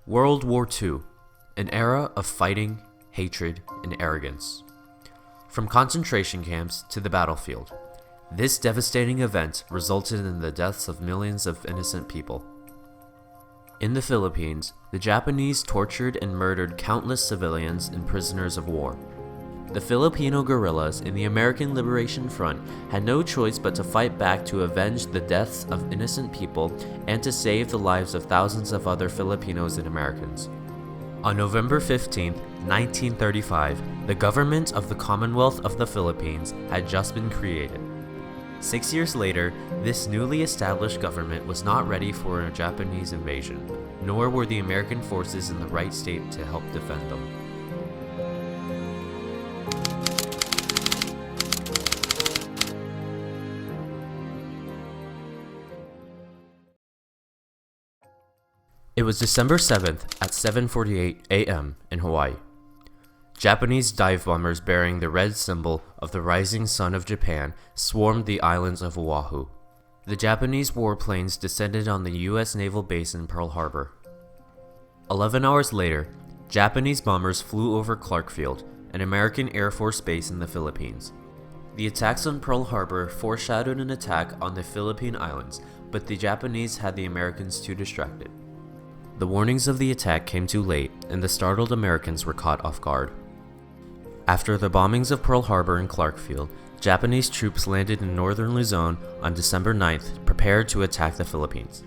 World War II, an era of fighting, hatred, and arrogance. From concentration camps to the battlefield, this devastating event resulted in the deaths of millions of innocent people. In the Philippines, the Japanese tortured and murdered countless civilians and prisoners of war. The Filipino guerrillas in the American Liberation Front had no choice but to fight back to avenge the deaths of innocent people and to save the lives of thousands of other Filipinos and Americans. On November 15, 1935, the government of the Commonwealth of the Philippines had just been created. 6 years later, this newly established government was not ready for a Japanese invasion, nor were the American forces in the right state to help defend them. It was December 7th at 7:48 a.m. in Hawaii. Japanese dive bombers bearing the red symbol of the rising sun of Japan swarmed the islands of Oahu. The Japanese warplanes descended on the U.S. naval base in Pearl Harbor. 11 hours later, Japanese bombers flew over Clark Field, an American Air Force base in the Philippines. The attacks on Pearl Harbor foreshadowed an attack on the Philippine Islands, but the Japanese had the Americans too distracted. The warnings of the attack came too late, and the startled Americans were caught off guard. After the bombings of Pearl Harbor and Clark Field, Japanese troops landed in northern Luzon on December 9th, prepared to attack the Philippines.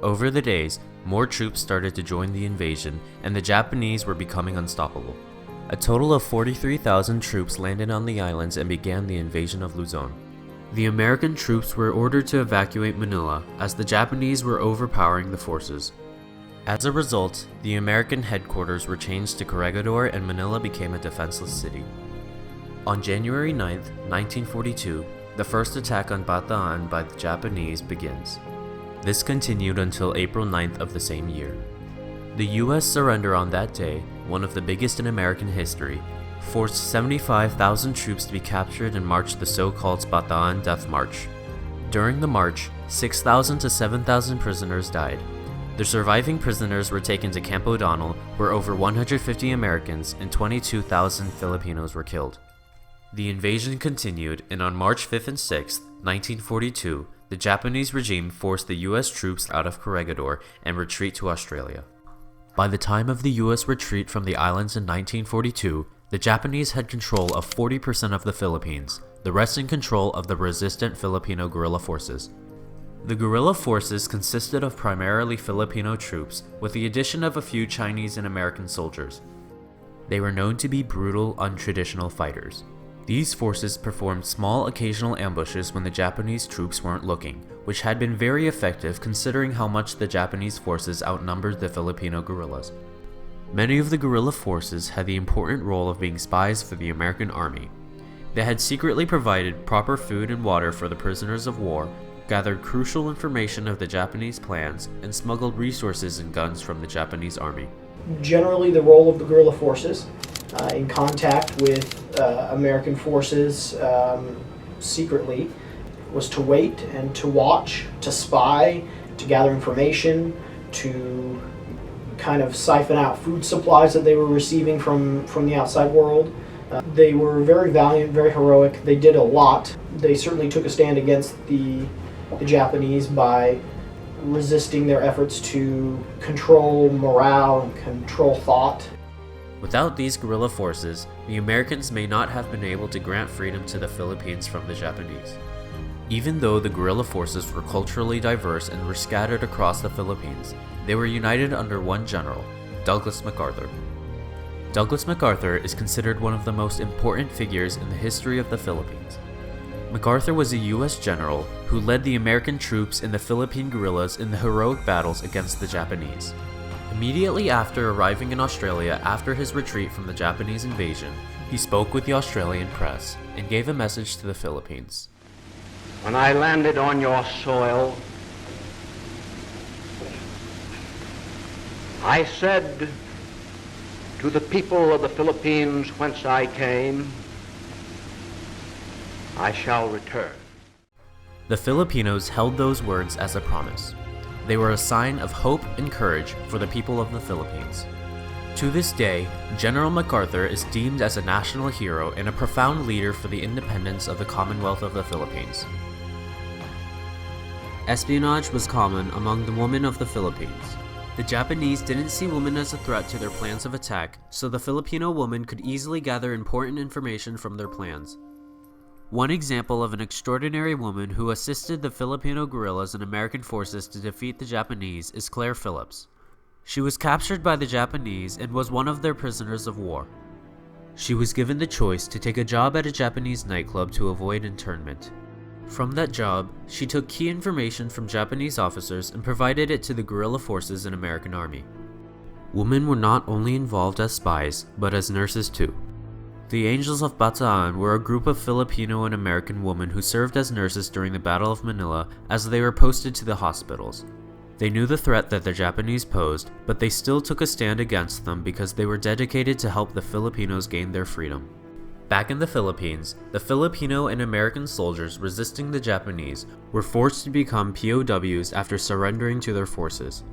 Over the days, more troops started to join the invasion, and the Japanese were becoming unstoppable. A total of 43,000 troops landed on the islands and began the invasion of Luzon. The American troops were ordered to evacuate Manila, as the Japanese were overpowering the forces. As a result, the American headquarters were changed to Corregidor and Manila became a defenseless city. On January 9, 1942, the first attack on Bataan by the Japanese begins. This continued until April 9th of the same year. The U.S. surrender on that day, one of the biggest in American history, forced 75,000 troops to be captured and marched the so-called Bataan Death March. During the march, 6,000 to 7,000 prisoners died. The surviving prisoners were taken to Camp O'Donnell, where over 150 Americans and 22,000 Filipinos were killed. The invasion continued, and on March 5th and 6th, 1942, the Japanese regime forced the U.S. troops out of Corregidor and retreat to Australia. By the time of the U.S. retreat from the islands in 1942, the Japanese had control of 40% of the Philippines, the rest in control of the resistant Filipino guerrilla forces. The guerrilla forces consisted of primarily Filipino troops, with the addition of a few Chinese and American soldiers. They were known to be brutal, untraditional fighters. These forces performed small occasional ambushes when the Japanese troops weren't looking, which had been very effective considering how much the Japanese forces outnumbered the Filipino guerrillas. Many of the guerrilla forces had the important role of being spies for the American army. They had secretly provided proper food and water for the prisoners of war, gathered crucial information of the Japanese plans, and smuggled resources and guns from the Japanese army. Generally, the role of the guerrilla forces in contact with American forces secretly was to wait and to watch, to spy, to gather information, to kind of siphon out food supplies that they were receiving from the outside world. They were very valiant, very heroic. They did a lot. They certainly took a stand against the Japanese by resisting their efforts to control morale and control thought. Without these guerrilla forces, the Americans may not have been able to grant freedom to the Philippines from the Japanese. Even though the guerrilla forces were culturally diverse and were scattered across the Philippines, they were united under one general, Douglas MacArthur. Douglas MacArthur is considered one of the most important figures in the history of the Philippines. MacArthur was a U.S. general who led the American troops and the Philippine guerrillas in the heroic battles against the Japanese. Immediately after arriving in Australia after his retreat from the Japanese invasion, he spoke with the Australian press and gave a message to the Philippines. When I landed on your soil, I said to the people of the Philippines whence I came, I shall return. The Filipinos held those words as a promise. They were a sign of hope and courage for the people of the Philippines. To this day, General MacArthur is deemed as a national hero and a profound leader for the independence of the Commonwealth of the Philippines. Espionage was common among the women of the Philippines. The Japanese didn't see women as a threat to their plans of attack, so the Filipino woman could easily gather important information from their plans. One example of an extraordinary woman who assisted the Filipino guerrillas and American forces to defeat the Japanese is Claire Phillips. She was captured by the Japanese and was one of their prisoners of war. She was given the choice to take a job at a Japanese nightclub to avoid internment. From that job, she took key information from Japanese officers and provided it to the guerrilla forces and American Army. Women were not only involved as spies, but as nurses too. The Angels of Bataan were a group of Filipino and American women who served as nurses during the Battle of Manila as they were posted to the hospitals. They knew the threat that the Japanese posed, but they still took a stand against them because they were dedicated to help the Filipinos gain their freedom. Back in the Philippines, the Filipino and American soldiers resisting the Japanese were forced to become POWs after surrendering to their forces.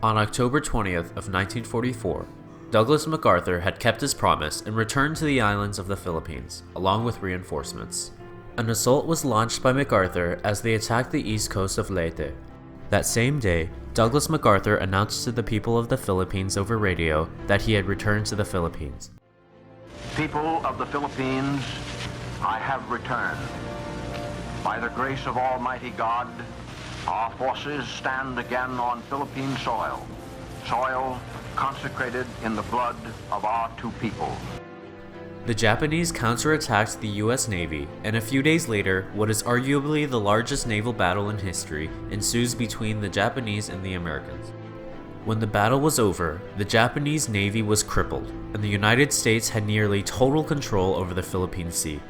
On October 20th of 1944, Douglas MacArthur had kept his promise and returned to the islands of the Philippines, along with reinforcements. An assault was launched by MacArthur as they attacked the east coast of Leyte. That same day, Douglas MacArthur announced to the people of the Philippines over radio that he had returned to the Philippines. People of the Philippines, I have returned. By the grace of Almighty God, our forces stand again on Philippine soil, soil consecrated in the blood of our two people. The Japanese counterattacked the US Navy, and a few days later, what is arguably the largest naval battle in history ensues between the Japanese and the Americans. When the battle was over, the Japanese Navy was crippled, and the United States had nearly total control over the Philippine Sea.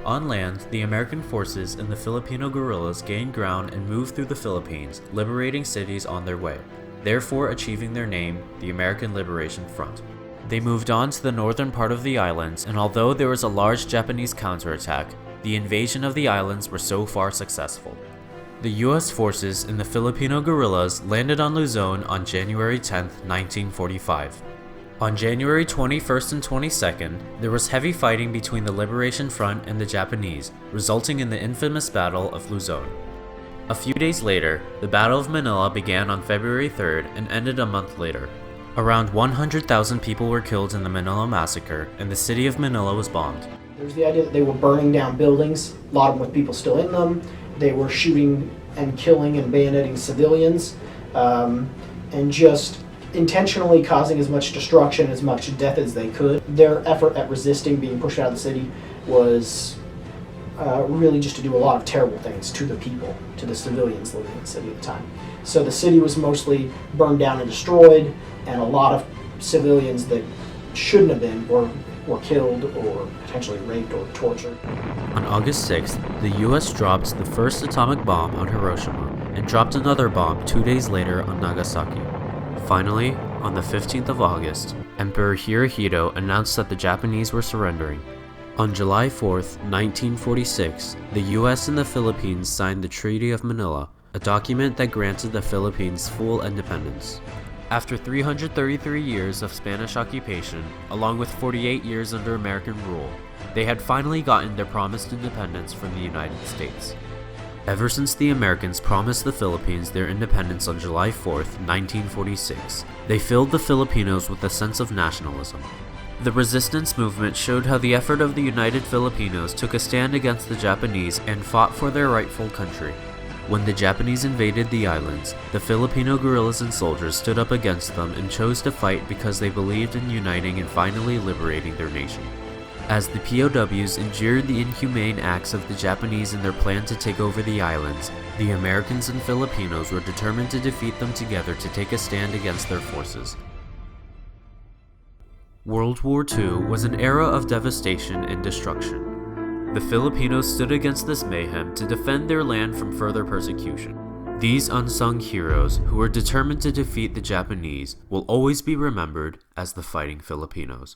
On land, the American forces and the Filipino guerrillas gained ground and moved through the Philippines, liberating cities on their way, therefore achieving their name, the American Liberation Front. They moved on to the northern part of the islands, and although there was a large Japanese counterattack, the invasion of the islands were so far successful. The US forces and the Filipino guerrillas landed on Luzon on January 10, 1945. On January 21st and 22nd, there was heavy fighting between the Liberation Front and the Japanese, resulting in the infamous Battle of Luzon. A few days later, the Battle of Manila began on February 3rd and ended a month later. Around 100,000 people were killed in the Manila Massacre, and the city of Manila was bombed. There's the idea that they were burning down buildings, a lot of them with people still in them. They were shooting and killing and bayoneting civilians, and just intentionally causing as much destruction, as much death as they could. Their effort at resisting being pushed out of the city was really just to do a lot of terrible things to the people, to the civilians living in the city at the time. So the city was mostly burned down and destroyed, and a lot of civilians that shouldn't have been were killed or potentially raped or tortured. On August 6th, the US dropped the first atomic bomb on Hiroshima and dropped another bomb 2 days later on Nagasaki. Finally, on the 15th of August, Emperor Hirohito announced that the Japanese were surrendering. On July 4th, 1946, the US and the Philippines signed the Treaty of Manila, a document that granted the Philippines full independence. After 333 years of Spanish occupation, along with 48 years under American rule, they had finally gotten their promised independence from the United States. Ever since the Americans promised the Philippines their independence on July 4th, 1946, they filled the Filipinos with a sense of nationalism. The resistance movement showed how the effort of the United Filipinos took a stand against the Japanese and fought for their rightful country. When the Japanese invaded the islands, the Filipino guerrillas and soldiers stood up against them and chose to fight because they believed in uniting and finally liberating their nation. As the POWs endured the inhumane acts of the Japanese in their plan to take over the islands, the Americans and Filipinos were determined to defeat them together to take a stand against their forces. World War II was an era of devastation and destruction. The Filipinos stood against this mayhem to defend their land from further persecution. These unsung heroes, who were determined to defeat the Japanese, will always be remembered as the Fighting Filipinos.